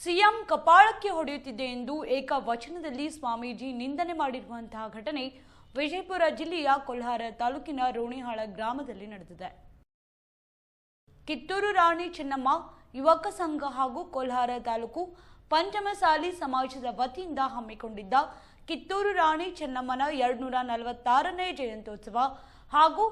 CM ಕಪಾಳಕ್ಕೆ ಹೊಡೆಯುತ್ತಿದೆ ಎಂದು ಏಕವಚನದಲ್ಲಿ ಸ್ವಾಮೀಜಿ ನಿಂದನೆ ಮಾಡಿರುವಂತಹ ಘಟನೆ ವಿಜಯಪುರ ಜಿಲ್ಲೆಯ ಕೊಲ್ಹಾರ ತಾಲೂಕಿನ ರೋಣಿಹಾಳ ಗ್ರಾಮದಲ್ಲಿ ನಡೆದಿದೆ. ಕಿತ್ತೂರು ರಾಣಿ ಚೆನ್ನಮ್ಮ ಯುವಕ ಸಂಘ ಹಾಗೂ ಕೊಲ್ಹಾರ ತಾಲೂಕು ಪಂಚಮಸಾಲಿ ಸಮಾಜದ ವತಿಯಿಂದ ಹಮ್ಮಿಕೊಂಡಿದ್ದ ಕಿತ್ತೂರು ರಾಣಿ ಚೆನ್ನಮ್ಮನ 246ನೇ ಜಯಂತ್ಯೋತ್ಸವ ಹಾಗೂ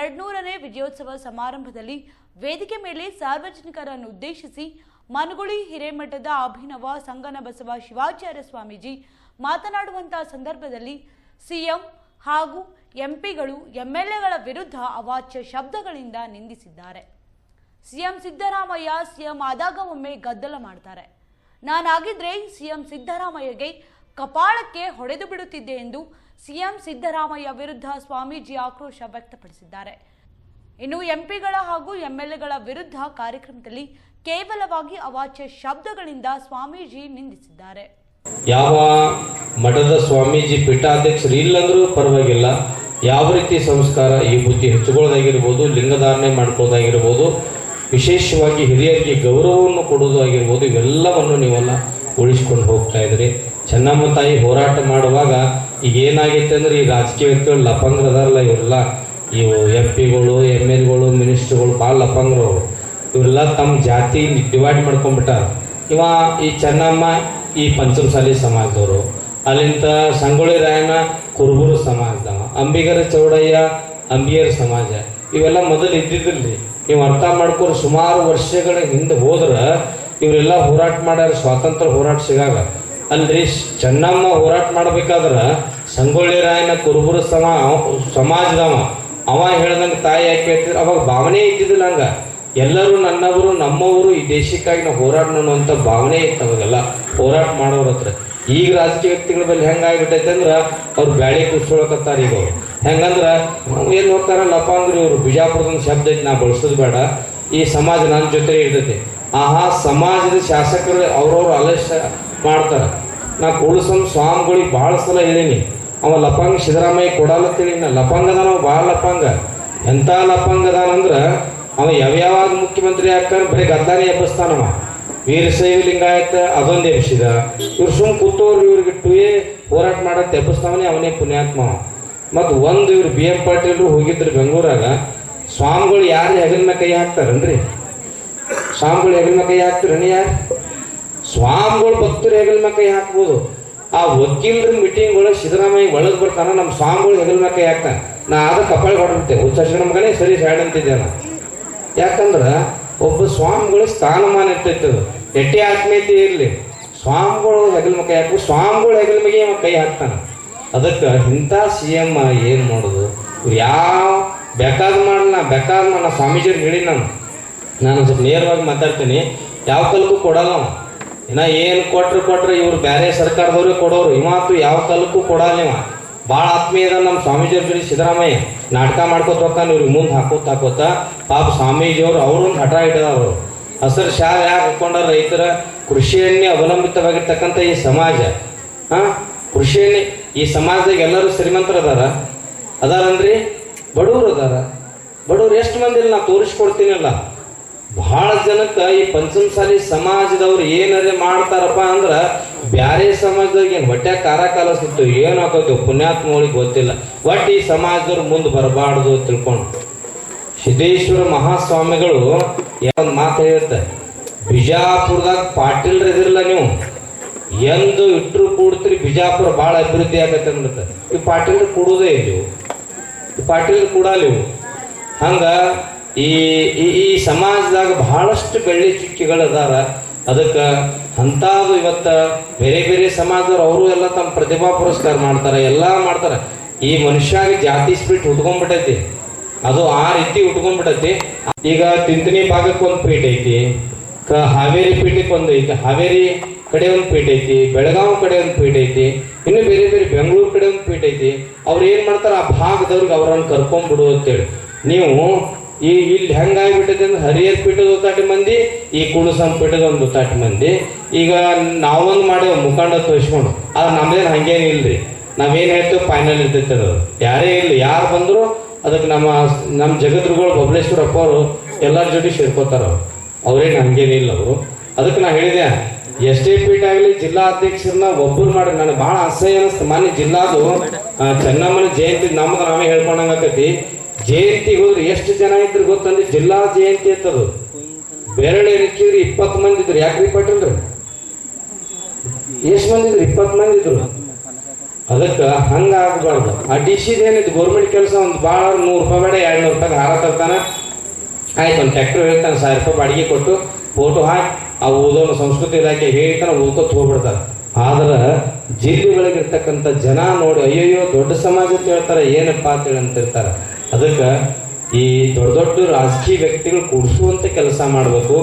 200ನೇ ವಿಜಯೋತ್ಸವ ಸಮಾರಂಭದಲ್ಲಿ ವೇದಿಕೆ ಮೇಲೆ ಸಾರ್ವಜನಿಕರನ್ನು ಉದ್ದೇಶಿಸಿ ಮನಗುಳಿ ಹಿರೇಮಠದ ಅಭಿನವ ಸಂಗನಬಸವ ಶಿವಾಚಾರ್ಯ ಸ್ವಾಮೀಜಿ ಮಾತನಾಡುವಂತಹ ಸಂದರ್ಭದಲ್ಲಿ ಸಿಎಂ ಹಾಗೂ ಎಂಪಿಗಳು ಎಂಎಲ್ಎಗಳ ವಿರುದ್ಧ ಅವಾಚ್ಯ ಶಬ್ದಗಳಿಂದ ನಿಂದಿಸಿದ್ದಾರೆ. ಸಿಎಂ ಸಿದ್ದರಾಮಯ್ಯ ಸಿಎಂ ಆದಾಗ ಒಮ್ಮೆ ಗದ್ದಲ ಮಾಡ್ತಾರೆ. ನಾನಾಗಿದ್ರೆ ಸಿಎಂ ಸಿದ್ದರಾಮಯ್ಯಗೆ ಕಪಾಳಕ್ಕೆ ಹೊಡೆದು ಬಿಡುತ್ತಿದ್ದೆ ಎಂದು ಸಿಎಂ ಸಿದ್ದರಾಮಯ್ಯ ವಿರುದ್ಧ ಸ್ವಾಮೀಜಿ ಆಕ್ರೋಶ ವ್ಯಕ್ತಪಡಿಸಿದ್ದಾರೆ. ಇನ್ನು ಎಂಪಿಗಳ ಹಾಗೂ ಎಂಎಲ್ಎಗಳ ವಿರುದ್ಧ ಕಾರ್ಯಕ್ರಮದಲ್ಲಿ ಕೇವಲವಾಗಿ ಅವಾಚ್ಯ ಶಬ್ದಗಳಿಂದ ಸ್ವಾಮೀಜಿ ನಿಂದಿಸಿದ್ದಾರೆ. ಯಾವ ಮಠದ ಸ್ವಾಮೀಜಿ ಪೀಠಾಧ್ಯಕ್ಷರು ಇಲ್ಲಂದ್ರೂ ಪರವಾಗಿಲ್ಲ, ಯಾವ ರೀತಿ ಸಂಸ್ಕಾರ ಈ ಬುದ್ಧಿ ಹೆಚ್ಚುಕೊಳ್ಳೋದಾಗಿರ್ಬೋದು, ಲಿಂಗಧಾರಣೆ ಮಾಡ್ಕೊಳ್ಳೋದಾಗಿರ್ಬೋದು, ವಿಶೇಷವಾಗಿ ಹಿರಿಯರಿಗೆ ಗೌರವವನ್ನು ಕೊಡೋದಾಗಿರ್ಬೋದು, ಇವೆಲ್ಲವನ್ನು ನೀವೆಲ್ಲ ಉಳಿಸ್ಕೊಂಡು ಹೋಗ್ತಾ ಇದ್ರಿ. ಚೆನ್ನಮ್ಮ ತಾಯಿ ಹೋರಾಟ ಮಾಡುವಾಗ ಈಗ ಏನಾಗೈತೆ ಅಂದ್ರೆ ಈ ರಾಜಕೀಯ ವ್ಯಕ್ತಿಗಳು ಲಪಂಗ್ರದಾರಲ್ಲ, ಇವರೆಲ್ಲ ಇವು ಎಂಪಿಗಳು ಎಂಎಲ್ಎಗಳು ಮಿನಿಸ್ಟರ್ಗಳು ಭಾಳ ಲಪಂಗ್ರವರು. ಇವರೆಲ್ಲ ತಮ್ಮ ಜಾತಿ ಡಿವೈಡ್ ಮಾಡ್ಕೊಂಡ್ಬಿಟ್ಟಾರ. ಈ ಚೆನ್ನಮ್ಮ ಈ ಪಂಚಮಸಾಲಿ ಸಮಾಜದವರು, ಅಲ್ಲಿಂದ ಸಂಗೊಳ್ಳಿ ರಾಯಣ್ಣ ಕುರುಬೂರು ಸಮಾಜದವ, ಅಂಬಿಗರ ಚೌಡಯ್ಯ ಅಂಬಿಯರ ಸಮಾಜ, ಇವೆಲ್ಲ ಮೊದಲು ಇದ್ದಿದ್ದಿಲ್ರಿ. ನೀವು ಅರ್ಥ ಮಾಡ್ಕೊಂಡು ಸುಮಾರು ವರ್ಷಗಳ ಹಿಂದೆ ಹೋದ್ರೆ ಇವರೆಲ್ಲ ಹೋರಾಟ ಮಾಡ್ಯಾರ, ಸ್ವಾತಂತ್ರ್ಯ ಹೋರಾಟ ಸಿಗಾಗ. ಅಲ್ರಿ ಚೆನ್ನಮ್ಮ ಹೋರಾಟ ಮಾಡ್ಬೇಕಾದ್ರೆ ಸಂಗೊಳ್ಳಿ ರಾಯಣ್ಣ ಕುರುಬೂರು ಸಮಾಜದವ ಅವ ಹೇಳ್ದಂಗೆ ತಾಯಿ ಯಾಕೆ ಹೇಳ್ತಿದ್ರು, ಅವಾಗ ಭಾವನೆ ಇದ್ದಿದ್ದಿಲ್ಲ. ಹಂಗ ಎಲ್ಲರೂ ನನ್ನವರು ನಮ್ಮವರು ಈ ದೇಶಕ್ಕಾಗಿ ನಾವು ಹೋರಾಡೋಣ ಅಂತ ಭಾವನೆ ಇತ್ತು ಅವಾಗೆಲ್ಲ ಹೋರಾಟ ಮಾಡೋರ ಹತ್ರ. ಈಗ ರಾಜಕೀಯ ವ್ಯಕ್ತಿಗಳ ಮೇಲೆ ಹೆಂಗಾಗ್ಬಿಟ್ಟೈತೆ ಅಂದ್ರೆ ಅವ್ರು ಬ್ಯಾಳಿ ಕುಸ್ಕೊಳಕತ್ತಾರ. ಈಗ ಅವ್ರು ಹೆಂಗಂದ್ರೆ ಏನು ಹೋಗ್ತಾರ ಲಪಾಂಗ್ರಿ ಇವರು ಬಿಜಾಪುರದ ಶಬ್ದ ಐತಿ, ನಾ ಬಳಸೋದು ಬೇಡ, ಈ ಸಮಾಜ ನನ್ನ ಜೊತೆ ಇರ್ತೈತಿ. ಆಹಾ ಸಮಾಜದ ಶಾಸಕರು ಅವ್ರವ್ರು ಆಲಸ್ಯ ಮಾಡ್ತಾರ. ನಾ ಕೂಳಸಂ ಸ್ವಾಮಿಗಳಿಗೆ ಭಾಳ ಸಲ ಹೇಳೀನಿ, ಅವ ಲಪಂಗ ಸಿದ್ದರಾಮಯ್ಯ ಕೊಡಲತ್ತೀನಿ. ನಾ ಲಪಂಗದಾನ ಭಾಳ ಲಪಂಗ. ಎಂಥ ಲಪಂಗದಾನಂದ್ರೆ ಅವ ಯಾವ್ಯಾವಾಗ ಮುಖ್ಯಮಂತ್ರಿ ಆಗ್ತಾನೆ ಬರೀ ಗದ್ದಾನೆ ಎಬ್ಬಿಸ್ತಾನವ. ವೀರಶೈವ ಲಿಂಗಾಯತ ಅದೊಂದು ಎಬ್ಬಿಸಿದ. ಇವ್ರು ಸುಮ್ ಕೂತವ್ರು ಇವ್ರಿಗೆ ಟುಯೇ ಹೋರಾಟ ಮಾಡಕ್ಕೆ ಎಬ್ಬಿಸ್ತಾವನೇ ಅವನೇ ಪುಣ್ಯಾತ್ಮ. ಮತ್ತು ಒಂದು ಇವ್ರು BM ಪಾಟೀಲ್ರು ಹೋಗಿದ್ರು ಬೆಂಗಳೂರಾಗ. ಸ್ವಾಮಿಗಳು ಯಾರು ಹೆಗಲ ಮೇಲೆ ಕೈ ಹಾಕ್ತಾರನ್ರಿ? ಸ್ವಾಮಿಗಳು ಹೆಗಲ ಮೇಲೆ ಕೈ ಹಾಕ್ತಾರನಿ? ಯಾರು ಸ್ವಾಮಿಗಳು ಭಕ್ತರು ಹೆಗಲ ಮೇಲೆ ಕೈ ಹಾಕ್ಬೋದು. ಆ ವಕೀಲರ ಮೀಟಿಂಗ್ ಒಳಗೆ ಸಿದ್ದರಾಮಯ್ಯ ಒಳಗೆ ಬರ್ತಾನ, ನಮ್ಮ ಸ್ವಾಮಿಗಳು ಹೆಗಲ ಮೇಲೆ ಕೈ ಹಾಕ್ತಾನೆ. ನಾ ಆದ ಕಪಾಳ ಹೊಡಿರ್ತೇವೆ, ಉಚ್ಚ ಮಗನೇ ಸರಿ ಸೈಡ್ ಅಂತಿದ್ದೆ ನಾ. ಯಾಕಂದ್ರೆ ಒಬ್ಬ ಸ್ವಾಮಿಗಳ ಸ್ಥಾನಮಾನ ಇರ್ತೈತದು. ಎಟ್ಟೆ ಆತ್ಮೀಯತೆ ಇರಲಿ, ಸ್ವಾಮಿಗಳು ಹೆಗಲ ಮೇಲೆ ಕೈ ಹಾಕಿ ಸ್ವಾಮಿಗಳು ಹೆಗಲ ಮೇಲೆ ಕೈ ಹಾಕ್ತಾನೆ. ಅದಕ್ಕೆ ಇಂಥ CM ಏನು ಮಾಡೋದು? ಇವ್ರು ಯಾವ ಬೇಕಾದ ಮಾಡಲ್ಲ, ಬೇಕಾದ ನಾ ಸ್ವಾಮೀಜಿಯವ್ರು ಹೇಳಿ ನಾನು ಸ್ವಲ್ಪ ನೇರವಾಗಿ ಮಾತಾಡ್ತೀನಿ. ಯಾವ ಕಾಲಕ್ಕೂ ಕೊಡಲ್ಲ ಅವ. ಇನ್ನ ಏನು ಕೊಟ್ರೆ ಇವ್ರು ಬೇರೆ ಸರ್ಕಾರದವ್ರೆ ಕೊಡೋರು. ಇವತ್ತು ಯಾವ ಕಾಲಕ್ಕೂ ಕೊಡಲ್ಲ. ಇವ ಭಾಳ ಆತ್ಮೀಯದ ನಮ್ಮ ಸ್ವಾಮೀಜಿಯವ್ರ ಜೊತೆ ಸಿದ್ದರಾಮಯ್ಯ ನಾಟಕ ಮಾಡ್ಕೋತ ಹೋಗ್ತಾನೆ. ಇವ್ರಿಗೆ ಮುಂದೆ ಹಾಕೋತ ಪಾಪ ಸ್ವಾಮೀಜಿಯವರು ಅವ್ರೊಂದು ಹಠ ಹಿಡಿದವರು. ಹಸಿರು ಶಾಲೆ ಯಾಕೆ ಹಾಕೊಂಡ್ರ? ರೈತರ ಕೃಷಿಯನ್ನೇ ಅವಲಂಬಿತವಾಗಿರ್ತಕ್ಕಂಥ ಈ ಸಮಾಜ, ಕೃಷಿಯನ್ನೇ ಈ ಸಮಾಜದಾಗ ಎಲ್ಲರೂ ಶ್ರೀಮಂತರು ಅದಾರನ್ರಿ, ಬಡವರು ಬಡವ್ರು ಎಷ್ಟು ಮಂದಿ ಇಲ್ಲ, ನಾ ತೋರಿಸ್ಕೊಡ್ತೀನಿಲ್ಲ. ಬಹಳ ಜನಕ್ಕೆ ಈ ಪಂಚಮಸಾಲಿ ಸಮಾಜದವ್ರು ಏನಾರೇ ಮಾಡ್ತಾರಪ್ಪ ಅಂದ್ರೆ ಬ್ಯಾರೆ ಸಮಾಜದಾಗ ಏನು ಹೊಟ್ಟೆ ಕಾರ ಕಾಲಿಸ್ತಿತ್ತು, ಏನು ಹಾಕೋದು ಪುಣ್ಯಾತ್ಮಗಳಿಗೆ ಗೊತ್ತಿಲ್ಲ. ಒಟ್ಟು ಈ ಸಮಾಜದವ್ರು ಮುಂದೆ ಬರಬಾರ್ದು ತಿಳ್ಕೊಂಡು ಸಿದ್ದೇಶ್ವರ ಮಹಾಸ್ವಾಮಿಗಳು ಒಂದು ಮಾತು ಹೇಳಿರ್ತಾರೆ, ಬಿಜಾಪುರದಾಗ ಪಾಟೀಲ್ರು ಇದಿರಲ್ಲ, ನೀವು ಎಂದು ಇಟ್ಟರು ಕೂಡ್ತೀರಿ ಬಿಜಾಪುರ ಭಾಳ ಅಭಿವೃದ್ಧಿ ಆಗತ್ತೆ ಅಂದ್ಬಿಡ್ತಾರೆ. ಈ ಪಾಟೀಲ್ರು ಕೂಡೋದೇ ಇಲ್ಲಿವು, ಈ ಪಾಟೀಲ್ರು ಕೂಡಲಿವು. ಹಂಗ ಈ ಈ ಸಮಾಜದಾಗ ಬಹಳಷ್ಟು ಬೆಳ್ಳಿ ಚುಕ್ಕಿಗಳು ಅದಾರ. ಅದಕ್ಕೆ ಅಂಥದ್ದು ಇವತ್ತು ಬೇರೆ ಬೇರೆ ಸಮಾಜದವ್ರು ಅವರು ಎಲ್ಲ ತಮ್ಮ ಪ್ರತಿಭಾ ಪುರಸ್ಕಾರ ಮಾಡ್ತಾರೆ, ಎಲ್ಲ ಮಾಡ್ತಾರೆ. ಈ ಮನುಷ್ಯಾಗ ಜಾತಿ ಸ್ಪಿರಿಟ್ ಉಟ್ಕೊಂಡ್ಬಿಟ್ಟೈತಿ, ಅದು ಆ ರೀತಿ ಉಟ್ಕೊಂಡ್ಬಿಟ್ಟೈತಿ. ಈಗ ತಿಂತನಿ ಭಾಗಕ್ಕೆ ಒಂದು ಪೀಠ ಐತಿ, ಹಾವೇರಿ ಪೀಠಕ್ಕೆ ಒಂದು ಐತಿ, ಹಾವೇರಿ ಕಡೆ ಒಂದು ಪೀಠ ಐತಿ, ಬೆಳಗಾವಿ ಕಡೆ ಒಂದು ಪೀಠ ಐತಿ, ಇನ್ನು ಬೇರೆ ಬೇರೆ ಬೆಂಗಳೂರು ಕಡೆ ಒಂದು ಪೀಠ ಐತಿ. ಅವ್ರು ಏನು ಮಾಡ್ತಾರೆ, ಆ ಭಾಗದವ್ರಿಗೆ ಅವ್ರನ್ನ ಕರ್ಕೊಂಡ್ಬಿಡು ಅಂತೇಳಿ. ನೀವು ಇಲ್ಲಿ ಹೆಂಗಾಗ್ಬಿಟ್ಟೈತೆ ಅಂದ್ರೆ ಹರಿಹರ ಪೀಠದ ಒತ್ತಾಟಿ ಮಂದಿ, ಈ ಕುಳಸಂ ಪೀಠದ ಒಂದು ಒತ್ತಾಟಿ ಮಂದಿ. ಈಗ ನಾವೊಂದು ಮಾಡೇವು ಮುಖಂಡ ತೋರಿಸ್ಕೊಂಡು, ಆದ್ರೆ ನಮ್ದೇನು ಹಂಗೇನು ಇಲ್ರಿ. ನಾವೇನು ಹೇಳ್ತೇವೆ ಫೈನಲ್ ಇರ್ತೈತೆ. ಅದು ಯಾರೇ ಇರಲಿ, ಯಾರು ಬಂದ್ರು ಅದಕ್ಕೆ ನಮ್ಮ ಜಗದ್ಗುರುಗಳು ಬಬಲೇಶ್ವರಪ್ಪ ಅವರು ಎಲ್ಲರ ಜೊತೆ ಸೇರ್ಕೋತಾರ. ಅವ್ರೇನು ಹಂಗೇನಿಲ್ಲ ಅವರು. ಅದಕ್ಕೆ ನಾ ಹೇಳಿದೆ, ಎಷ್ಟೇ ಪೀಠ ಆಗಲಿ ಜಿಲ್ಲಾ ಅಧ್ಯಕ್ಷರನ್ನ ಒಬ್ಬರು ಮಾಡಿ ನನಗೆ ಬಹಳ ಅಸಹ್ಯ ಅನಿಸ್ತು. ಮಾನ್ಯ ಜಿಲ್ಲಾದು ಚೆನ್ನಮ್ಮನ ಜಯಂತಿ ನಮ್ದು ನಾವೇ ಹೇಳ್ಕೊಂಡಂಗಾಕತಿ. ಜಯಂತಿಗೆ ಹೋದ್ರೆ ಎಷ್ಟು ಜನ ಇದ್ರು ಗೊತ್ತಂದ್ರೆ ಜಿಲ್ಲಾ ಜಯಂತಿ ಅಂತದು ಬೆರಳು ಎಣಿಕಿದ್ರಿ 20 ಮಂದಿ ಇದ್ರು. ಯಾಕ್ರಿ ಪಟ್ಟಿಲ್ರಿ? ಎಷ್ಟು ಮಂದಿ ಇದ್ರು? 20 ಮಂದಿ ಇದ್ರು. ಅದಕ್ಕೆ ಹಂಗ ಆಗ್ಬಾರ್ದು. ಆ ಡಿಸಿದ್ ಏನಿತ್ತು ಗೌರ್ಮೆಂಟ್ ಕೆಲಸ ಒಂದು ಭಾಳ 100 ರೂಪಾಯಿ ಬೇಡ 200 ರೂಪಾಯಿ ಹಾರ ತರ್ತಾನ. ಆಯ್ತು, ಒಂದು ಟ್ಯಾಕ್ಟರ್ ಹೇಳ್ತಾನೆ 1000 ರೂಪಾಯಿ ಬಾಡಿಗೆ ಕೊಟ್ಟು ಫೋಟೋ ಹಾಕಿ ಆ ಓದೋನು ಸಂಸ್ಕೃತಿ ಇಲಾಖೆ ಹೇಳ್ತಾನೆ ಓದ್ಕೊತ ಹೋಗ್ಬಿಡ್ತಾರೆ. ಆದ್ರೆ ಜಿಲ್ಲೆ ಒಳಗಿರ್ತಕ್ಕಂಥ ಜನ ನೋಡಿ ಅಯ್ಯಯ್ಯೋ ದೊಡ್ಡ ಸಮಾಜ ಅಂತ ಹೇಳ್ತಾರೆ, ಏನಪ್ಪಾ ಅಂತೇಳಿ ಅಂತಿರ್ತಾರೆ. ಅದಕ್ಕೆ ಈ ದೊಡ್ಡ ದೊಡ್ಡ ರಾಜಕೀಯ ವ್ಯಕ್ತಿಗಳು ಕೂಡಿಸುವಂತ ಕೆಲಸ ಮಾಡಬೇಕು.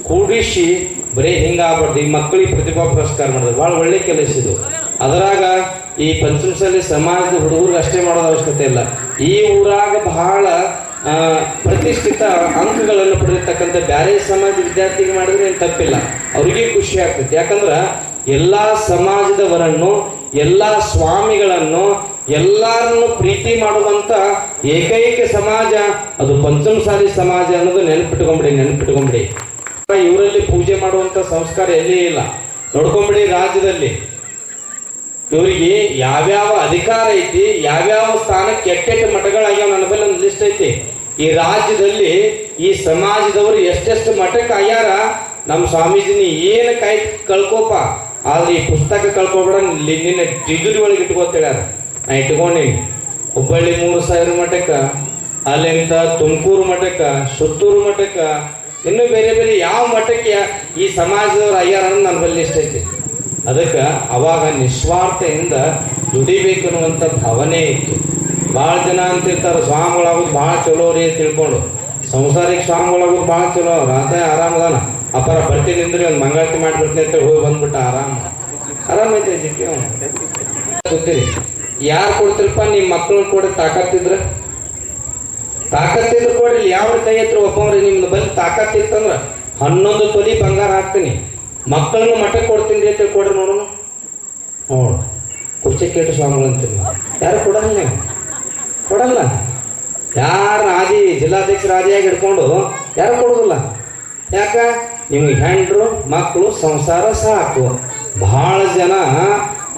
ಕೂಡಿಸಿ ಬರೀ ಹಿಂಗಾಗ್ಬಾರ್ದು. ಈ ಮಕ್ಕಳಿಗೆ ಪ್ರತಿಭಾ ಪುರಸ್ಕಾರ ಮಾಡಿದ್ರು ಭಾಳ ಒಳ್ಳೆ ಕೆಲಸ ಇದು. ಅದರಾಗ ಈ ಪಂಚಮಸಾಲಿ ಸಮಾಜದ ಹುಡುಗರಿಗೆ ಅಷ್ಟೇ ಮಾಡೋದು ಅವಶ್ಯಕತೆ ಇಲ್ಲ. ಈ ಊರಾಗ ಬಹಳ ಪ್ರತಿಷ್ಠಿತ ಅಂಕಗಳನ್ನು ಪಡೆದಿರ್ತಕ್ಕಂಥ ಬ್ಯಾರೆ ಸಮಾಜ ವಿದ್ಯಾರ್ಥಿಗೆ ಮಾಡಿದ್ರೆ ಏನು ತಪ್ಪಿಲ್ಲ, ಅವ್ರಿಗೆ ಖುಷಿ ಆಗ್ತೈತಿ. ಯಾಕಂದ್ರೆ ಎಲ್ಲಾ ಸಮಾಜದವರನ್ನು, ಎಲ್ಲಾ ಸ್ವಾಮಿಗಳನ್ನು, ಎಲ್ಲರನ್ನು ಪ್ರೀತಿ ಮಾಡುವಂತ ಏಕೈಕ ಸಮಾಜ ಅದು ಪಂಚಮಸಾಲಿ ಸಮಾಜ ಅನ್ನೋದು ನೆನಪಿಟ್ಕೊಂಬಿಡಿ. ಇವರಲ್ಲಿ ಪೂಜೆ ಮಾಡುವಂತ ಸಂಸ್ಕಾರ ಎಲ್ಲಿ ಇಲ್ಲ, ನೋಡ್ಕೊಂಬಿಡಿ. ರಾಜ್ಯದಲ್ಲಿ ಇವರಿಗೆ ಯಾವ್ಯಾವ ಅಧಿಕಾರ ಐತಿ, ಯಾವ್ಯಾವ ಸ್ಥಾನಕ್ಕೆ ಕೆಟ್ಟ ಮಠಗಳಾಗ್ಯಾವ, ನನ್ನ ಬಳಿ ಒಂದು ಲಿಸ್ಟ್ ಐತಿ. ಈ ರಾಜ್ಯದಲ್ಲಿ ಈ ಸಮಾಜದವರು ಎಷ್ಟೆಷ್ಟು ಮಠಕ್ಕೆ ಆಗ್ಯಾರ. ನಮ್ಮ ಸ್ವಾಮೀಜಿನ ಏನು ಕೈ ಕಳ್ಕೋಪ, ಆದ್ರೆ ಈ ಪುಸ್ತಕ ಕಳ್ಕೊಬೇಡ, ನಿನ್ನ ಟಿಜುರಿ ಒಳಗೆ ಇಟ್ಕೋತೇಳ್ಯಾರ. ನಾ ಇಟ್ಕೊಂಡೀನಿ. ಹುಬ್ಬಳ್ಳಿ 3000 ಮಠಕ್ಕ, ಅಲ್ಲಿಂದ ತುಮಕೂರು ಮಠಕ್ಕ, ಸುತ್ತೂರು ಮಠಕ್ಕ, ಇನ್ನು ಬೇರೆ ಬೇರೆ ಯಾವ ಮಠಕ್ಕೆ ಈ ಸಮಾಜದವ್ರು ಆಗ್ಯಾರ ಅನ್ನೋದು ನನ್ನ ಬಳಿ ಲಿಸ್ಟ್ ಐತಿ. ಅದಕ್ಕೆ ಅವಾಗ ನಿಸ್ವಾರ್ಥದಿಂದ ದುಡಿಬೇಕು ಅನ್ನುವಂಥ ಭಾವನೆ ಇತ್ತು. ಭಾಳ ಜನ ಅಂತಿರ್ತಾರೆ ಸ್ವಾಮಿಗಳಾಗೋದು ಭಾಳ ಚಲೋ ರೀ ತಿಳ್ಕೊಂಡು. ಸಂಸಾರಿಕ ಸ್ವಾಮಿಗಳಾಗೋದು ಭಾಳ ಚಲೋ, ರಾತ ಆರಾಮದಾನ, ಅಪರ ಬಟ್ಟೆ ನಿಂದ್ರಿ ಒಂದು ಮಂಗಳಾರತಿ ಮಾಡಿಬಿಡ್ತೀನಿ ಅಂತ ಹೋಗಿ ಬಂದ್ಬಿಟ್ಟ. ಆರಾಮೈತೆ ಜಿಕ್ಕಿ ಗೊತ್ತೀರಿ. ಯಾರು ಕೊಡ್ತಿರಪ್ಪ? ನಿಮ್ಮ ಮಕ್ಕಳನ್ನ ಕೊಡಿ. ತಾಕತ್ತಿದ್ರೆ ಕೊಡಿ. ಯಾವ ಕೈ ಹತ್ರ ಒಬ್ಬವ್ರಿ ನಿಮ್ದು ಬಲ್ಲಿ ತಾಕತ್ತಿತ್ತಂದ್ರೆ 11 ತೊಲಿ ಬಂಗಾರ ಹಾಕ್ತೀನಿ, ಮಕ್ಕಳನ್ನು ಮಠಕ್ಕೆ ಕೊಡ್ತೀನಿ ಅಂತ ಕೊಡ್ರಿ ನೋಡೋಣ. ನೋಡು ಕುರ್ಚಿ ಕೇಟು ಸ್ವಾಮಿಗಳು ಅಂತೀನಿ. ಯಾರು ಕೊಡಲ್ಲ, ನೀವು ಕೊಡಲ್ಲ. ಯಾರು ಜಿಲ್ಲಾಧ್ಯಕ್ಷರ ಆದಿಯಾಗಿ ಹಿಡ್ಕೊಂಡು ಯಾರು ಕೊಡೋದಿಲ್ಲ. ಯಾಕ? ನಿಮ್ಗೆ ಹೆಂಡ್ರು ಮಕ್ಕಳು ಸಂಸಾರ ಸಾಕು. ಬಹಳ ಜನ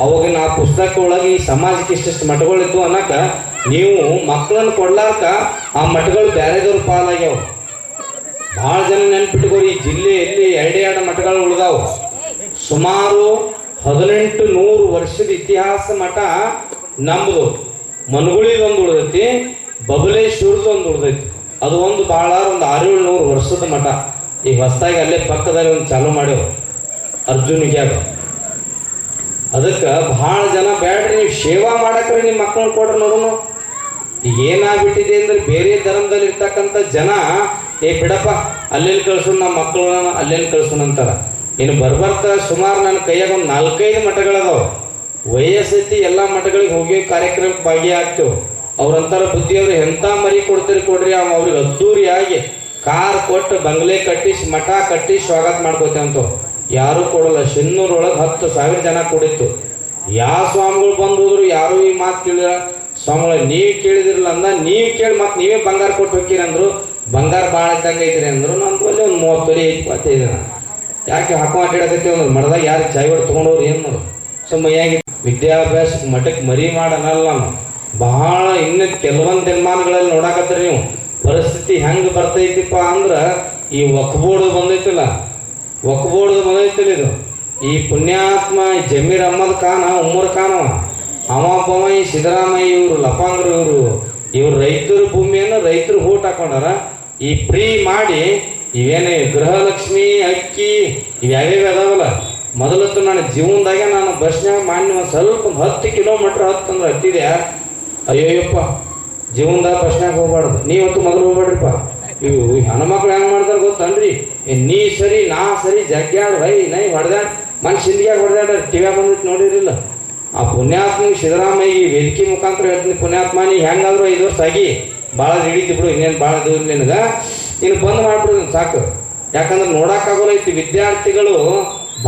ಅವಾಗಿನ ಆ ಪುಸ್ತಕ ಒಳಗೆ ಈ ಸಮಾಜಕ್ಕೆ ಇಷ್ಟಿಷ್ಟು ಮಠಗಳಿದ್ದು ಅನ್ನಕ ನೀವು ಮಕ್ಕಳನ್ನು ಕೊಡ್ಲಾರ್ಕ ಆ ಮಠಗಳು ಬೇರೆದವ್ರ ಪಾಲಾಗ್ಯಾವ. ಬಹಳ ಜನ ನೆನ್ಪಿಟ್ಕೋರಿ. ಈ ಜಿಲ್ಲೆಯಲ್ಲಿ 2 ಮಠಗಳು ಉಳಿದಾವು. ಸುಮಾರು 1800 ವರ್ಷದ ಇತಿಹಾಸ ಮಠ ನಮ್ಮದು. ಮನಗುಳಿದೊಂದು ಉಳಿದೈತಿ, ಬಬಲೇಶ್ವರದೊಂದು ಉಳಿದೈತಿ. ಅದು ಒಂದು ಬಹಳ ಒಂದು 600-700 ವರ್ಷದ ಮಠ. ಈಗ ಹೊಸದಾಗಿ ಅಲ್ಲೇ ಪಕ್ಕದಲ್ಲಿ ಒಂದು ಚಾಲೂ ಮಾಡ್ಯವು ಅರ್ಜುನಿಗ್ಯಾಗ. ಅದಕ್ಕೆ ಬಹಳ ಜನ ಬೇಡ್ರಿ, ನೀವು ಸೇವಾ ಮಾಡಕ್ರಿ ನಿಮ್ಮ ಮಕ್ಕಳನ್ನ ಕೊಡ್ರಿ ನೋಡೋಣ. ಈಗ ಏನಾಗ್ಬಿಟ್ಟಿದೆ ಅಂದ್ರೆ ಬೇರೆ ಧರ್ಮದಲ್ಲಿ ಇರ್ತಕ್ಕಂಥ ಜನ ಬಿಡಪ್ಪ ಅಲ್ಲೆಲ್ಲಿ ಕಳ್ಸೋಣ, ನಮ್ಮ ಮಕ್ಕಳನ್ನ ಅಲ್ಲೆಲ್ಲಿ ಕಳ್ಸೋಣ ಅಂತಾರ. ಇನ್ನು ಬರ್ಬರ್ತಾ ಸುಮಾರು ನನ್ನ ಕೈಯಾಗ ಒಂದು 4-5 ಮಠಗಳದಾವ. ವಯಸ್ಸೈತಿ, ಎಲ್ಲ ಮಠಗಳಿಗೆ ಹೋಗಿ ಕಾರ್ಯಕ್ರಮಕ್ಕೆ ಭಾಗಿಯಾಗ್ತೇವೆ. ಅವ್ರಂತಾರ ಬುದ್ಧಿಯವ್ರು ಎಂಥ ಮರಿ ಕೊಡ್ರಿ, ಅವ್ರಿಗೆ ಅದ್ದೂರಿಯಾಗಿ ಕಾರ್ ಕೊಟ್ಟು ಬಂಗ್ಲೆ ಕಟ್ಟಿಸಿ ಮಠ ಕಟ್ಟಿ ಸ್ವಾಗತ ಮಾಡ್ಕೋತೇವಂತ. ಯಾರು ಕೊಡಲ್ಲ. ಸಿನ್ನೂರೊಳಗೆ 10,000 ಜನ ಕೊಡಿತ್ತು. ಯಾವ ಸ್ವಾಮಿಗಳು ಬಂದೋದ್ರು ಯಾರು ಈ ಮಾತು ಕೇಳಿದ್ರ. ಸ್ವಾಮಿಗಳ ನೀವು ಕೇಳಿದಿರಲ್ಲ ಅಂದ, ನೀವು ಕೇಳಿ ಮತ್ತೆ ನೀವೇ ಬಂಗಾರ ಕೊಟ್ಟು ಹೋಗ್ತೀರಿ ಅಂದ್ರು. ಬಂಗಾರ ಭಾಳ ಇದ್ದಂಗೆ ಐತ್ರಿ ಅಂದ್ರು. ನಮ್ಮ ಬಲ್ಲಿ ಒಂದು 30 ತೊಲಿ 25 ಜನ. ಯಾಕೆ ಹಾಕೊಂಡಾಡಕತ್ತೀವಿ ಅಂದ್ರೆ ಮಠದಾಗ ಯಾರು ಚಾಯ್ ಹೊಡೆ ತೊಗೊಂಡವ್ರು ಏನು ಮಾಡೋದು? ಮೈಯಾಗಿ ವಿದ್ಯಾಭ್ಯಾಸ ಮಠಕ್ಕೆ ಮರಿ ಮಾಡನಲ್ಲ ನಾನು. ಬಹಳ ಇನ್ನು ಕೆಲವೊಂದು ದಿನಮಾನಗಳಲ್ಲಿ ನೋಡಾಕತ್ತೀರಿ ನೀವು ಪರಿಸ್ಥಿತಿ ಹೆಂಗೆ ಬರ್ತೈತಿಪ್ಪ ಅಂದ್ರೆ, ಈ ವಕ್ಫ್ ಬಂದೈತಿಲ್ಲ ಇದು. ಈ ಪುಣ್ಯಾತ್ಮ ಜಮೀರ್ ಅಹ್ಮದ್ ಖಾನ್ ಉಮ್ಮರ್ ಖಾನ್ ಅವ ಈ ಸಿದ್ದರಾಮಯ್ಯ ಇವರು ಲಫಾಂಗ್ರು ಇವ್ರು ರೈತರ ಭೂಮಿಯನ್ನು ರೈತರು ಓಟ್ ಹಾಕೊಂಡಾರ. ಈ ಫ್ರೀ ಮಾಡಿ ಇವೇನೇ ಗೃಹಲಕ್ಷ್ಮಿ ಅಕ್ಕಿ ಇವ್ಯಾವ್ಯಾವ ಅದಾವಲ್ಲ, ಮೊದಲತ್ತು ನನ್ನ ಜೀವನದಾಗೆ ನಾನು ಬಸ್ನಾಗ ಮಾನ್ಯ ಸ್ವಲ್ಪ 10 ಕಿಲೋಮೀಟ್ರ್ ಹತ್ತಂದ್ರೆ ಹತ್ತಿದೆ. ಅಯ್ಯೋಯ್ಯಪ್ಪ, ಜೀವನದಾಗ ಬಸ್ನಾಗ ಹೋಗ್ಬಾರ್ದು. ನೀವತ್ತು ಮೊದಲು ಹೋಗ್ಬೇಡ್ರಿಪ್ಪ. ಇವು ಹೆಣ್ಮಕ್ಳು ಹೆಂಗೆ ಮಾಡ್ತಾರೆ ಗೊತ್ತನ್ರಿ? ನೀ ಸರಿ ನಾ ಸರಿ ಜಗ್ಗ್ಯಾಡ ನೈ ಹೊಡೆದಾಡ್ ಮನುಷ್ಯಂದಿಗೆ ಹೊಡೆದಾಡ ಟಿವ್ಯಾಗ ಬಂದಿತ್ತು ನೋಡಿರಿಲ್ಲ. ಆ ಪುಣ್ಯಾತ್ಮ ಸಿದ್ದರಾಮಯ್ಯ ಈ ವೇದಿಕೆ ಮುಖಾಂತರ ಹೇಳ್ತೀನಿ, ಪುಣ್ಯಾತ್ಮ ನೀ ಹೆಂಗಾದ್ರು 5 ವರ್ಷ ಆಗಿ ಭಾಳ ಹಿಡಿತಿ ಬಿಡು, ಇನ್ನೇನು ಭಾಳ ದೂರ ನಿನಗೆ ಇನ್ನು ಬಂದ್ ಮಾಡ್ಬಿಡು ಸಾಕು. ಯಾಕಂದ್ರೆ ನೋಡಕ್ಕಾಗೋಲ್ಲ ಐತಿ. ವಿದ್ಯಾರ್ಥಿಗಳು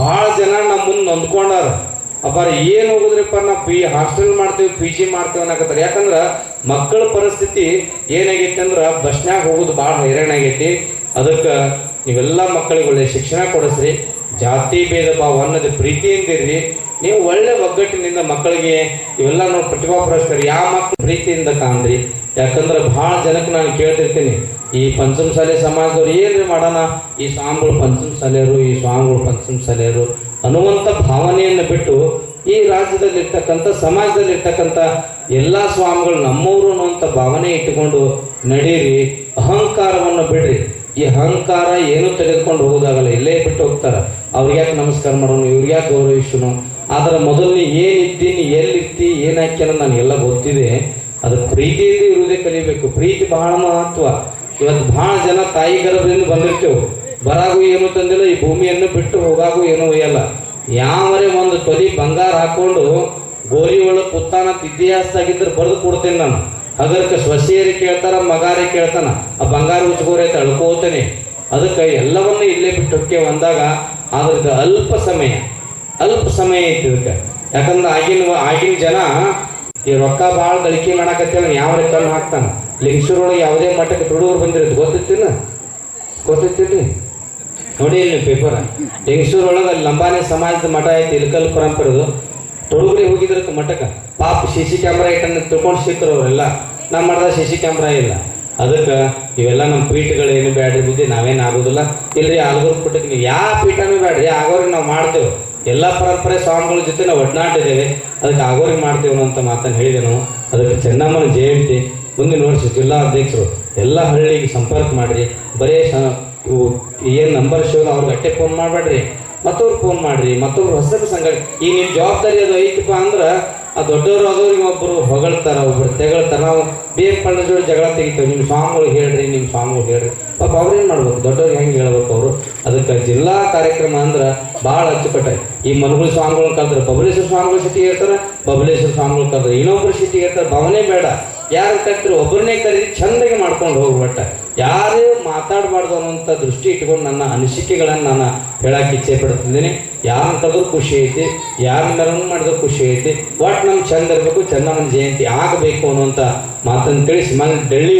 ಭಾಳ ಜನ ನಮ್ಮ ಮುಂದೆ ನೊಂದ್ಕೊಂಡಾರ. ಅಪ್ಪಾರ ಏನು ಹೋಗುದ್ರಿಪ್ಪ, ನಾವು ಹಾಸ್ಟೆಲ್ ಮಾಡ್ತೀವಿ, PG ಮಾಡ್ತೀವಿ ಅನ್ನಕತ್ತಾರೆ. ಯಾಕಂದ್ರೆ ಮಕ್ಕಳ ಪರಿಸ್ಥಿತಿ ಏನಾಗೈತಿ ಅಂದ್ರೆ ಬಸ್ನಾಗ ಹೋಗೋದು ಭಾಳ ಹೈರಾಣ ಆಗೈತಿ. ಅದಕ್ಕೆ ನೀವೆಲ್ಲ ಮಕ್ಕಳಿಗೆ ಒಳ್ಳೆ ಶಿಕ್ಷಣ ಕೊಡಿಸ್ರಿ, ಜಾತಿ ಭೇದ ಭಾವ ಅನ್ನೋದು ಪ್ರೀತಿಯಿಂದಿರ್ರಿ. ನೀವು ಒಳ್ಳೆ ಒಗ್ಗಟ್ಟಿನಿಂದ ಮಕ್ಕಳಿಗೆ ಇವೆಲ್ಲ ನಾವು ಪ್ರತಿಭಾ ಪುರಸ್ಕಾರ ಯಾವ ಮಕ್ಕಳು ಪ್ರೀತಿಯಿಂದ ಕಾಣ್ರಿ. ಯಾಕಂದ್ರೆ ಬಹಳ ಜನಕ್ಕೆ ನಾನು ಕೇಳ್ತಿರ್ತೀನಿ, ಈ ಪಂಚಮಸಾಲಿ ಸಮಾಜದವ್ರು ಏನ್ರಿ ಮಾಡೋಣ, ಈ ಸ್ವಾಮಿಗಳು ಪಂಚಮಸಾಲಿಯರು, ಈ ಸ್ವಾಮಿಗಳು ಪಂಚಮಸಾಲಿಯರು ಅನ್ನುವಂಥ ಭಾವನೆಯನ್ನು ಬಿಟ್ಟು ಈ ರಾಜ್ಯದಲ್ಲಿರ್ತಕ್ಕಂಥ ಸಮಾಜದಲ್ಲಿರ್ತಕ್ಕಂಥ ಎಲ್ಲ ಸ್ವಾಮಿಗಳು ನಮ್ಮವರು ಅನ್ನುವಂಥ ಭಾವನೆ ಇಟ್ಟುಕೊಂಡು ನಡೀರಿ. ಅಹಂಕಾರವನ್ನು ಬಿಡ್ರಿ. ಈ ಅಹಂಕಾರ ಏನು ತೆಗೆದುಕೊಂಡು ಹೋಗೋದಾಗಲ್ಲ, ಇಲ್ಲೇ ಬಿಟ್ಟು ಹೋಗ್ತಾರ. ಅವ್ರಿಗೆ ಯಾಕೆ ನಮಸ್ಕಾರ ಮಾಡೋನು, ಇವ್ರಿಗೆ ಯಾಕೆ ಗೌರವಿಸೋನು. ಆದ್ರೆ ಮೊದಲನೇ ಏನಿದ್ದೀನಿ, ಎಲ್ಲಿರ್ತಿ, ಏನಾಕಿ ಅನ್ನೋದು ನನಗೆಲ್ಲ ಗೊತ್ತಿದೆ. ಅದು ಪ್ರೀತಿಯಿಂದ ಇರುವುದೇ ಕಲಿಬೇಕು. ಪ್ರೀತಿ ಬಹಳ ಮಹತ್ವ. ಇವತ್ತು ಬಹಳ ಜನ ತಾಯಿ ಗರ್ಭದಿಂದ ಬಂದಿರ್ತೇವೆ, ಬರಾಗೂ ಏನು ತಂದಿಲ್ಲ, ಈ ಭೂಮಿಯನ್ನು ಬಿಟ್ಟು ಹೋಗಾಗೂ ಏನೂ ಒಯ್ಯಲ್ಲ. ಯಾವರೇ ಒಂದು ತೊಲಿ ಬಂಗಾರ ಹಾಕೊಂಡು ಗೋಲಿ ಒಳಗೆ ಕುತ್ತಾನ ಇತಿಹಾಸದಾಗಿದ್ರೆ ಬರೆದು ಕೊಡ್ತೇನೆ ನಾನು. ಅದಕ್ಕೆ ಸ್ವಸಿಯರಿ ಕೇಳ್ತಾರ, ಮಗಾರಿ ಕೇಳ್ತಾನ, ಆ ಬಂಗಾರ ಉಚ್ಕೋರೆ ತಳ್ಕೋತೇನೆ. ಅದಕ್ಕೆ ಎಲ್ಲವನ್ನ ಇಲ್ಲೇ ಬಿಟ್ಟು ಹೊಕ್ಕೆ ಬಂದಾಗ ಅದ್ರದ್ದು ಅಲ್ಪ ಸಮಯ ಐತಿ ಇದಕ್ಕೆ. ಯಾಕಂದ್ರೆ ಆಗಿನ ಜನ ಈ ರೊಕ್ಕ ಭಾಳ ಗಳಿಕೆ ಮಾಡಾಕತ್ತೇವ, ಯಾವ ಕಣ್ಣು ಹಾಕ್ತಾನ. ಲಿಂಗಸೂರೊಳಗೆ ಯಾವುದೇ ಮಠಕ್ಕೆ ತುಡುಗರು ಬಂದಿರೋದು ಗೊತ್ತಿತ್ತಿಲ್ಲ ನೋಡಿ ಇಲ್ಲಿ ಪೇಪರ್. ಲಿಂಗಸೂರೊಳಗೆ ಅಲ್ಲಿ ಲಂಬಾಣಿ ಸಮಾಜದ ಮಠ ಐತಿ, ಇಲ್ಕಲ್ ಪರಂಪರೆದು. ತೊಡುಗರಿ ಹೋಗಿದ್ರಕ್ಕೆ ಮಠಕ್ಕೆ ಪಾಪ CC ಕ್ಯಾಮ್ರಾ ಇಟ್ಟನ್ನು ತಿಳ್ಕೊಂಡು ಸಿಕ್ಕರು ಅವರೆಲ್ಲ. ನಮ್ಮ ಮಠದ CC ಕ್ಯಾಮ್ರಾ ಇಲ್ಲ. ಅದಕ್ಕೆ ಇವೆಲ್ಲ ನಮ್ಮ ಪೀಠಗಳು ಏನು ಬೇಡ್ರಿ, ಬುದ್ಧಿ ನಾವೇನು ಆಗೋದಿಲ್ಲ. ಇಲ್ರಿ ಆಲ್ಗೂರ್ ಪೀಠಕ್ಕೆ ನೀವು ಯಾವ ಪೀಠನೂ ಬೇಡ್ರಿ, ಆಗೋರಿಗೆ ನಾವು ಮಾಡ್ತೇವೆ. ಎಲ್ಲ ಪರಂಪರೆ ಸ್ವಾಮಿಗಳ ಜೊತೆ ನಾವು ಒಡನಾಟಿದ್ದೇವೆ, ಅದಕ್ಕೆ ಆಗೋರಿಗೆ ಮಾಡ್ತೇವೆ ಅಂತ ಮಾತನ್ನು ಹೇಳಿದೆ ನಾವು. ಅದಕ್ಕೆ ಚೆನ್ನಮ್ಮನ ಜಯಂತಿ ಮುಂದಿನ ವರ್ಷ ಜಿಲ್ಲಾ ಅಧ್ಯಕ್ಷರು ಎಲ್ಲ ಹಳ್ಳಿಗೆ ಸಂಪರ್ಕ ಮಾಡಿರಿ. ಬರೀ ಏನು ನಂಬರ್ ಶೋ ಅವ್ರಿಗೆ ಅಟ್ಟೆ ಫೋನ್ ಮಾಡಬೇಡ್ರಿ, ಮತ್ತವ್ರಿಗೆ ಫೋನ್ ಮಾಡಿರಿ, ಮತ್ತೊಬ್ರು ಹೊಸದು ಸಂಘಟನೆ. ಈಗ ನಿಮ್ಮ ಜವಾಬ್ದಾರಿ ಅದು ಐತಪ್ಪ ಅಂದ್ರೆ ಆ ದೊಡ್ಡವರು ಆದವ್ರಿಗೆ ಒಬ್ಬರು ಹೊಗಳ್ತಾರ, ಒಬ್ಬರು ತೆಗಳ್ತಾರ. ನಾವು ಬೇರೆ ಜೋಡಿ ಜಗಳ ತೆಗಿತೇವೆ, ನಿಮ್ಮ ಸ್ವಾಮಿಗಳಿಗೆ ಹೇಳ್ರಿ. ಪಾಪ ಅವ್ರೇನು ಮಾಡ್ಬೇಕು, ದೊಡ್ಡವ್ರಿಗೆ ಹೆಂಗೆ ಹೇಳ್ಬೇಕು ಅವರು. ಅದಕ್ಕೆ ಜಿಲ್ಲಾ ಕಾರ್ಯಕ್ರಮ ಅಂದ್ರೆ ಭಾಳ ಅಚ್ಚುಕಟ್ಟ. ಈ ಮನುಗಳ ಸ್ವಾಮಿಗಳನ್ನ ಕಲ್ತಾರೆ, ಬಬಲೇಶ್ವರ ಸ್ವಾಮಿಗಳ ಸಿಟಿಗೆ ಇರ್ತಾರೆ, ಬಬಲೇಶ್ವರ ಸ್ವಾಮಿಗಳು ಕಲ್ತಾರೆ, ಇನ್ನೊಬ್ಬರು ಸಿಟಿಗೆ ಇರ್ತಾರೆ. ಭಾವನೆ ಬೇಡ, ಯಾರು ಕರ್ತೀರಿ ಒಬ್ಬರನ್ನೇ ಕರೀರಿ, ಚಂದಾಗಿ ಮಾಡ್ಕೊಂಡು ಹೋಗ್ಬಿಟ್ಟ. ಯಾರೇ ಮಾತಾಡಬಾರ್ದು ಅನ್ನೋಂಥ ದೃಷ್ಟಿ ಇಟ್ಕೊಂಡು ನನ್ನ ಅನಿಸಿಕೆಗಳನ್ನು ನಾನು ಹೇಳಕ್ಕೆ ಇಚ್ಛೆ ಪಡ್ತಿದ್ದೀನಿ. ಯಾರನ್ನ ಕರೆದ್ರು ಖುಷಿ ಐತಿ, ಯಾರನ್ನ ಮೆರವಣಿಗೆ ಮಾಡಿದ್ರು ಖುಷಿ ಐತಿ. ಒಟ್ಟು ನಮ್ಗೆ ಚಂದ ಇರಬೇಕು, ಚಂದಮ್ಮನ ಜಯಂತಿ ಆಗಬೇಕು ಅನ್ನುವಂಥ ಮಾತನ್ನು ತಿಳಿಸಿ ಮನೆ ಡೆಲ್ಲಿ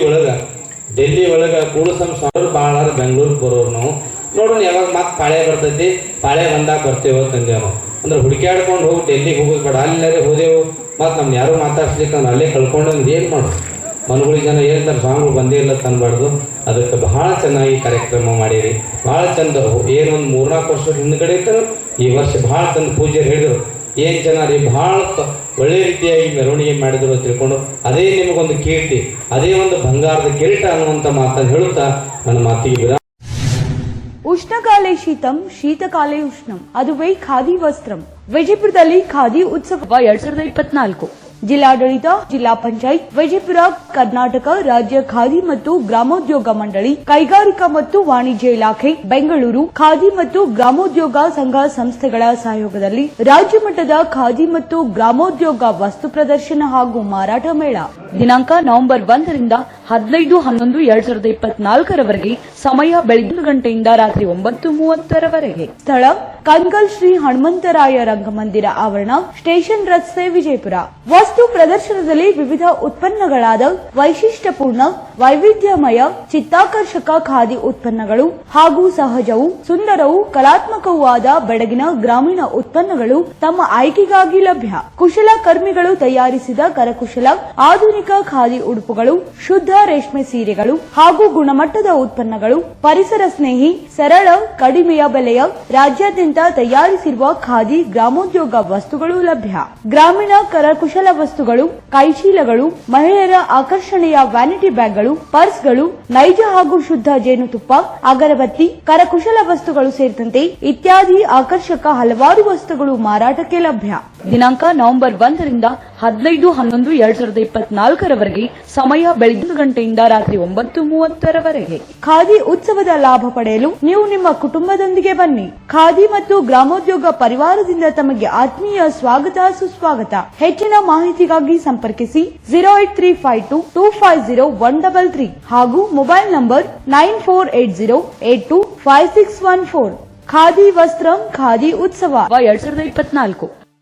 ಒಳಗೆ ಕೂಡಸಂ ಸ್ವಾಮಿ ಭಾಳ ಬೆಂಗಳೂರಿಗೆ ಬರೋರು ನಾವು ನೋಡೋಣ. ಯಾವಾಗ ಮತ್ತೆ ಪಾಳೆ ಬರ್ತೈತಿ, ಪಾಳೆ ಬಂದಾಗ ಬರ್ತೇವೆ ತಂದೇವು ನಾವು. ಅಂದ್ರೆ ಹುಡುಕ್ಯಾಡ್ಕೊಂಡು ಹೋಗಿ ಡೆಲ್ಲಿಗೆ ಹೋಗೋದು ಬೇಡ. ಅಲ್ಲೇ ಹೋದೆವು ಮತ್ತು ನಮ್ಗೆ ಯಾರು ಮಾತಾಡ್ಸ್ಲಿಕ್ಕೆ ನಾನು ಅಲ್ಲೇ ಕಳ್ಕೊಂಡಂಗೆ ಏನು ಮಾಡೋದು. ಮನುಗಳಿಗೆ ಜನ ಹೇಳ್ತಾರೆ ಸ್ವಾಮಿಗಳು ಬಂದೇ ಇಲ್ಲ ತಂದ್ಬಾರ್ದು. ಅದಕ್ಕೆ ಬಹಳ ಚೆನ್ನಾಗಿ ಕಾರ್ಯಕ್ರಮ ಮಾಡಿರಿ, ಭಾಳ ಚಂದ. ಏನೊಂದು 3-4 ವರ್ಷದ ಹಿಂದ್ಗಡೆ ಇರ್ತಾರೆ, ಈ ವರ್ಷ ಭಾಳ ಚಂದ ಪೂಜೆ ಹೇಳಿದರು. ಏನು ಜನ ರೀ ಭಾಳ ಒಳ್ಳೆ ರೀತಿಯಾಗಿ ಮೆರವಣಿಗೆ ಮಾಡಿದ್ರು ತಿಳ್ಕೊಂಡು, ಅದೇ ನಿಮಗೊಂದು ಕೀರ್ತಿ, ಅದೇ ಒಂದು ಬಂಗಾರದ ಕಿರೀಟ ಅನ್ನುವಂಥ ಮಾತನ್ನು ಹೇಳುತ್ತಾ ನನ್ನ ಮಾತಿಗೆ ವಿರಾಮ. ಉಷ್ಣಕಾಲೇ ಶೀತಂ, ಶೀತಕಾಲೇ ಉಷ್ಣಂ, ಅದುವೇ ಖಾದಿ ವಸ್ತ್ರಂ. ವಿಜಯಪುರದಲ್ಲಿ ಖಾದಿ ಉತ್ಸವ 2024. ಜಿಲ್ಲಾಡಳಿತ, ಜಿಲ್ಲಾ ಪಂಚಾಯತ್, ವಿಜಯಪುರ, ಕರ್ನಾಟಕ ರಾಜ್ಯ ಖಾದಿ ಮತ್ತು ಗ್ರಾಮೋದ್ಯೋಗ ಮಂಡಳಿ, ಕೈಗಾರಿಕಾ ಮತ್ತು ವಾಣಿಜ್ಯ ಇಲಾಖೆ, ಬೆಂಗಳೂರು, ಖಾದಿ ಮತ್ತು ಗ್ರಾಮೋದ್ಯೋಗ ಸಂಘ ಸಂಸ್ಥೆಗಳ ಸಹಯೋಗದಲ್ಲಿ ರಾಜ್ಯ ಮಟ್ಟದ ಖಾದಿ ಮತ್ತು ಗ್ರಾಮೋದ್ಯೋಗ ವಸ್ತು ಪ್ರದರ್ಶನ ಹಾಗೂ ಮಾರಾಟ ಮೇಳ ದಿನಾಂಕ ನವೆಂಬರ್ 1ರಿಂದ 15/11/2024 ಸಮಯ ಬೆಳಗ್ಗೆ 1 ಗಂಟೆಯಿಂದ ರಾತ್ರಿ 9:30 ಸ್ಥಳ ಕನ್ಗಲ್ ಶ್ರೀ ಹನುಮಂತರಾಯ ರಂಗಮಂದಿರ ಆವರಣ, ಸ್ಟೇಷನ್ ರಸ್ತೆ, ವಿಜಯಪುರ. ವಸ್ತು ಪ್ರದರ್ಶನದಲ್ಲಿ ವಿವಿಧ ಉತ್ಪನ್ನಗಳಾದ ವೈಶಿಷ್ಟ್ಯಪೂರ್ಣ, ವೈವಿಧ್ಯಮಯ, ಚಿತ್ತಾಕರ್ಷಕ ಖಾದಿ ಉತ್ಪನ್ನಗಳು ಹಾಗೂ ಸಹಜವೂ ಸುಂದರವೂ ಕಲಾತ್ಮಕವೂ ಆದ ಬೆಡಗಿನ ಗ್ರಾಮೀಣ ಉತ್ಪನ್ನಗಳು ತಮ್ಮ ಆಯ್ಕೆಗಾಗಿ ಲಭ್ಯ. ಕುಶಲಕರ್ಮಿಗಳು ತಯಾರಿಸಿದ ಕರಕುಶಲ ಆಧುನಿಕ ಖಾದಿ ಉಡುಪುಗಳು, ಶುದ್ಧ ರೇಷ್ಮೆ ಸೀರೆಗಳು ಹಾಗೂ ಗುಣಮಟ್ಟದ ಉತ್ಪನ್ನಗಳು, ಪರಿಸರ ಸ್ನೇಹಿ, ಸರಳ, ಕಡಿಮೆಯ ಬೆಲೆಯ, ರಾಜ್ಯಾದ್ಯಂತ ತಯಾರಿಸಿರುವ ಖಾದಿ ಗ್ರಾಮೋದ್ಯೋಗ ವಸ್ತುಗಳು ಲಭ್ಯ. ಗ್ರಾಮೀಣ ಕರಕುಶಲ ವಸ್ತುಗಳು, ಕೈಚೀಲಗಳು, ಮಹಿಳೆಯರ ಆಕರ್ಷಣೆಯ ವ್ಯಾನಿಟಿ ಬ್ಯಾಗ್ಗಳು, ಪರ್ಸ್ಗಳು, ನೈಜ ಹಾಗೂ ಶುದ್ಧ ಜೇನುತುಪ್ಪ, ಅಗರಬತ್ತಿ, ಕರಕುಶಲ ವಸ್ತುಗಳು ಸೇರಿದಂತೆ ಇತ್ಯಾದಿ ಆಕರ್ಷಕ ಹಲವಾರು ವಸ್ತುಗಳು ಮಾರಾಟಕ್ಕೆ ಲಭ್ಯ. ದಿನಾಂಕ ನವೆಂಬರ್ 1ರಿಂದ 15/11/2024 ಸಮಯ ಬೆಳಗ್ಗೆ 1 ಗಂಟೆಯಿಂದ ರಾತ್ರಿ 9:30 ಖಾದಿ ಉತ್ಸವದ ಲಾಭ ಪಡೆಯಲು ನೀವು ನಿಮ್ಮ ಕುಟುಂಬದೊಂದಿಗೆ ಬನ್ನಿ. ಖಾದಿ ಮತ್ತು ಗ್ರಾಮೋದ್ಯೋಗ ಪರಿವಾರದಿಂದ ತಮಗೆ ಆತ್ಮೀಯ ಸ್ವಾಗತ, ಸುಸ್ವಾಗತ. ಹೆಚ್ಚಿನ ಮಾಹಿತಿಗಾಗಿ ಸಂಪರ್ಕಿಸಿ 08352250133 ಹಾಗೂ ಮೊಬೈಲ್ ನಂಬರ್ 9480825614. ಖಾದಿ ವಸ್ತ್ರಂ ಖಾದಿ ಉತ್ಸವ 2024.